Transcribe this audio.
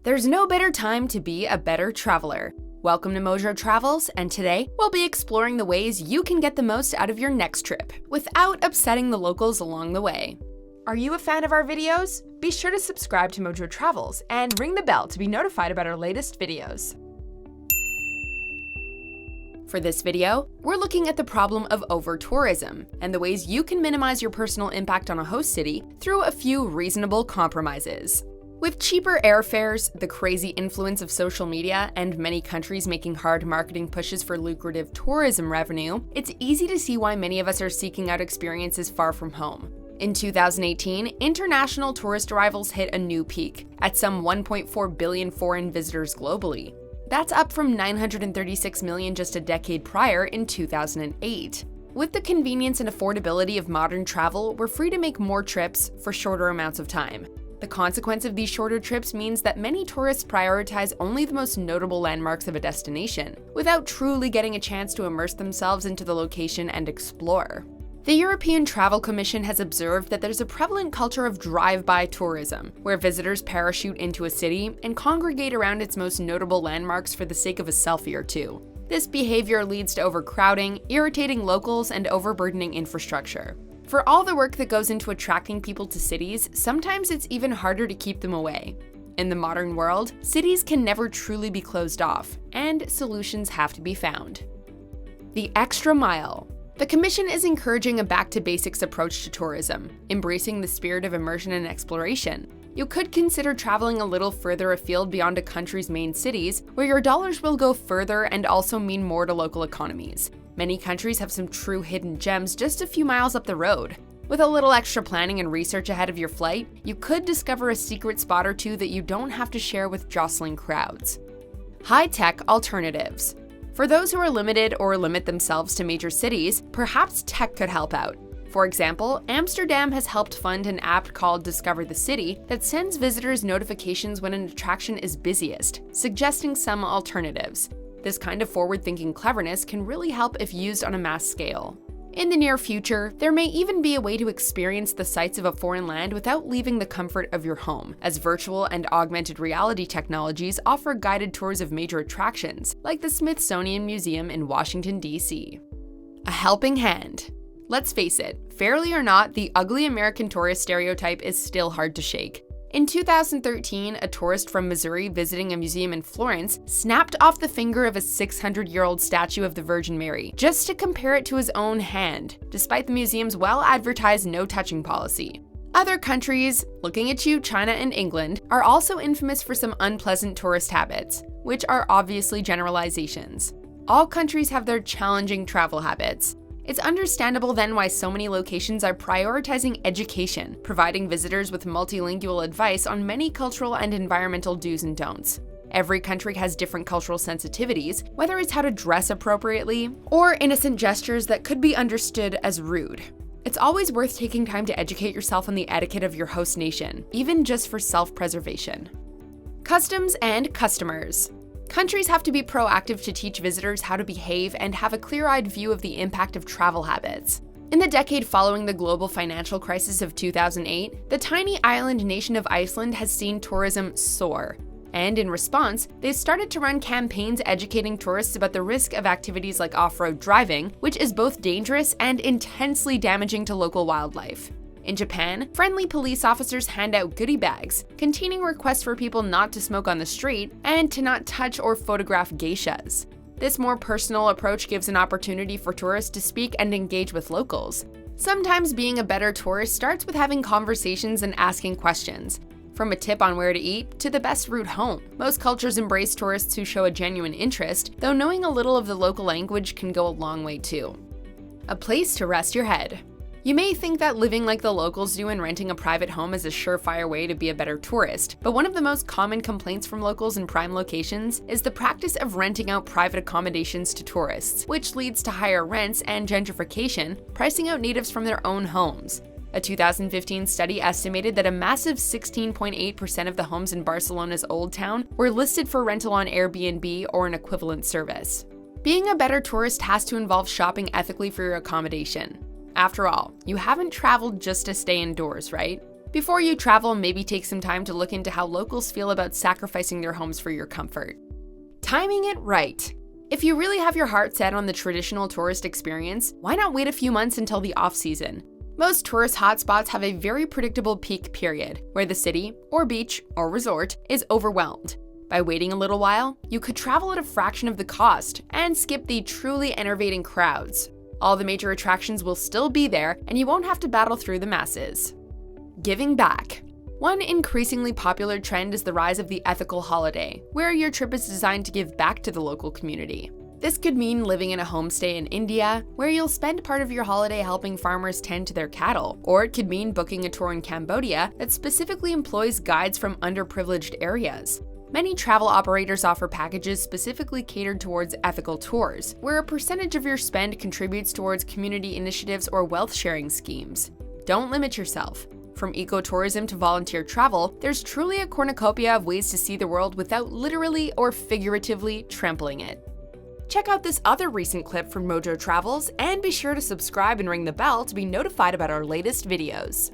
There's no better time to be a better traveler. Welcome to MojoTravels, and today we'll be exploring the ways you can get the most out of your next trip without upsetting the locals along the way. Are you a fan of our videos? Be sure to subscribe to MojoTravels and ring the bell to be notified about our latest videos. For this video, we're looking at the problem of overtourism and the ways you can minimize your personal impact on a host city through a few reasonable compromises. With cheaper airfares, the crazy influence of social media, and many countries making hard marketing pushes for lucrative tourism revenue, it's easy to see why many of us are seeking out experiences far from home. In 2018, international tourist arrivals hit a new peak, at some 1.4 billion foreign visitors globally. That's up from 936 million just a decade prior in 2008. With the convenience and affordability of modern travel, we're free to make more trips for shorter amounts of time. The consequence of these shorter trips means that many tourists prioritize only the most notable landmarks of a destination, without truly getting a chance to immerse themselves into the location and explore. The European Travel Commission has observed that there's a prevalent culture of drive-by tourism, where visitors parachute into a city and congregate around its most notable landmarks for the sake of a selfie or two. This behavior leads to overcrowding, irritating locals, and overburdening infrastructure. For all the work that goes into attracting people to cities, sometimes it's even harder to keep them away. In the modern world, cities can never truly be closed off, and solutions have to be found. The extra mile. The Commission is encouraging a back-to-basics approach to tourism, embracing the spirit of immersion and exploration. You could consider traveling a little further afield beyond a country's main cities, where your dollars will go further and also mean more to local economies. Many countries have some true hidden gems just a few miles up the road. With a little extra planning and research ahead of your flight, you could discover a secret spot or two that you don't have to share with jostling crowds. High-tech alternatives. For those who are limited or limit themselves to major cities, perhaps tech could help out. For example, Amsterdam has helped fund an app called Discover the City that sends visitors notifications when an attraction is busiest, suggesting some alternatives. This kind of forward-thinking cleverness can really help if used on a mass scale. In the near future, there may even be a way to experience the sights of a foreign land without leaving the comfort of your home, as virtual and augmented reality technologies offer guided tours of major attractions, like the Smithsonian Museum in Washington, D.C. A helping hand. Let's face it, fairly or not, the ugly American tourist stereotype is still hard to shake. In 2013, a tourist from Missouri visiting a museum in Florence snapped off the finger of a 600-year-old statue of the Virgin Mary just to compare it to his own hand, despite the museum's well-advertised no-touching policy. Other countries, looking at you, China and England, are also infamous for some unpleasant tourist habits, which are obviously generalizations. All countries have their challenging travel habits. It's understandable then why so many locations are prioritizing education, providing visitors with multilingual advice on many cultural and environmental do's and don'ts. Every country has different cultural sensitivities, whether it's how to dress appropriately or innocent gestures that could be understood as rude. It's always worth taking time to educate yourself on the etiquette of your host nation, even just for self-preservation. Customs and customers. Countries have to be proactive to teach visitors how to behave and have a clear-eyed view of the impact of travel habits. In the decade following the global financial crisis of 2008, the tiny island nation of Iceland has seen tourism soar. And in response, they've started to run campaigns educating tourists about the risk of activities like off-road driving, which is both dangerous and intensely damaging to local wildlife. In Japan, friendly police officers hand out goodie bags containing requests for people not to smoke on the street and to not touch or photograph geishas. This more personal approach gives an opportunity for tourists to speak and engage with locals. Sometimes being a better tourist starts with having conversations and asking questions. From a tip on where to eat to the best route home. Most cultures embrace tourists who show a genuine interest, though knowing a little of the local language can go a long way too. A place to rest your head. You may think that living like the locals do and renting a private home is a surefire way to be a better tourist, but one of the most common complaints from locals in prime locations is the practice of renting out private accommodations to tourists, which leads to higher rents and gentrification, pricing out natives from their own homes. A 2015 study estimated that a massive 16.8% of the homes in Barcelona's Old Town were listed for rental on Airbnb or an equivalent service. Being a better tourist has to involve shopping ethically for your accommodation. After all, you haven't traveled just to stay indoors, right? Before you travel, maybe take some time to look into how locals feel about sacrificing their homes for your comfort. Timing it right. If you really have your heart set on the traditional tourist experience, why not wait a few months until the off-season? Most tourist hotspots have a very predictable peak period, where the city, or beach, or resort is overwhelmed. By waiting a little while, you could travel at a fraction of the cost and skip the truly enervating crowds. All the major attractions will still be there, and you won't have to battle through the masses. Giving back. One increasingly popular trend is the rise of the ethical holiday, where your trip is designed to give back to the local community. This could mean living in a homestay in India, where you'll spend part of your holiday helping farmers tend to their cattle, or it could mean booking a tour in Cambodia that specifically employs guides from underprivileged areas. Many travel operators offer packages specifically catered towards ethical tours, where a percentage of your spend contributes towards community initiatives or wealth-sharing schemes. Don't limit yourself. From ecotourism to volunteer travel, there's truly a cornucopia of ways to see the world without literally or figuratively trampling it. Check out this other recent clip from MojoTravels and be sure to subscribe and ring the bell to be notified about our latest videos.